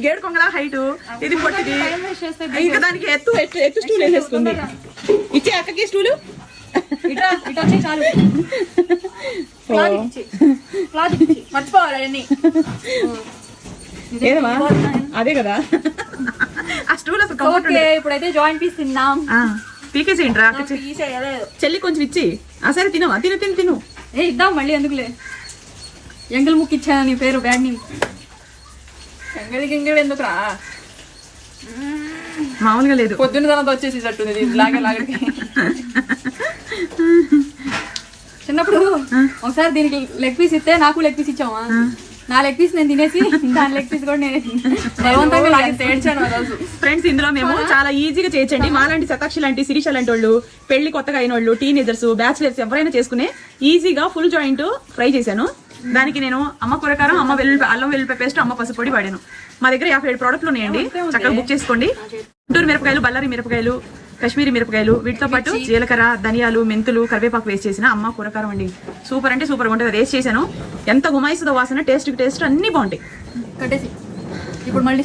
గేడు కొంగలా height, ఇది పొట్టిది. ఇంకా దానికి ఎత్తు స్టూల్ వేసేసుకుంది. ఇచ్చే అక్కకి స్టూలు మర్చిపోవాలి. ఏదమ్మా అదే కదా ఆ స్టూల్ అసలు ఇప్పుడైతే జాయింట్ పీస్ తిన్నాం. పీకేసేయండి రా. చెల్లి కొంచెం ఇచ్చి. సరే తినవా? తిను. ఏ ఇద్దాం మళ్ళీ, ఎందుకులే. ఎంగల్ ముక్కు ఇచ్చాను నీ పేరు బ్యాడ్ ని. ఎంగలి ఎందుకురా? మామూలుగా లేదు, పొద్దున్న తనతో వచ్చేసి తట్టుంది లాగకి. చిన్నప్పుడు ఒకసారి దీనికి లెగ్ పీస్ ఇస్తే నాకు లెగ్ పీస్ ఇచ్చావా? నా లెగ్ పీస్ నేను తినేసి దాని లెగ్ పీస్ కూడా నేను బలవంతంగా లాగి తేడ్చాను ఆ రోజు. ఫ్రెండ్స్ ఇందులో మేము చాలా ఈజీగా చేయొచ్చండి. మాలాంటి శతాక్షి లాంటి, శిరీష లాంటి వాళ్ళు, పెళ్లి కొత్తగా అయిన వాళ్ళు, టీనేజర్స్, బ్యాచిలర్స్ ఎవరైనా చేసుకునే ఈజీగా ఫుల్ జాయింట్ ఫ్రై చేశాను. దానికి నేను అమ్మ కూరకారం, అమ్మ అల్లం వెల్లుల్లి పేస్ట్, అమ్మ పసుపొడి వాడాను. మా దగ్గర 57 ప్రోడక్ట్లు ఉన్నాయండి, చక్కగా బుక్ చేసుకోండి. గుంటూరు మిరపకాయలు, బళ్ళారి మిరపకాయలు, కాశ్మీరీ మిరపకాయలు, వీటితో పాటు జీలకర్ర, ధనియాలు, మెంతులు, కరివేపాకు వేస్ట్ చేసిన అమ్మ కూరకారం అండి. సూపర్ అంటే సూపర్గా ఉంటుంది. వేస్ట్ చేశాను. ఎంత గుమాయిస్తుందో వాసన, టేస్ట్ అన్ని బాగుంటాయి. కట్టేసి ఇప్పుడు మళ్ళీ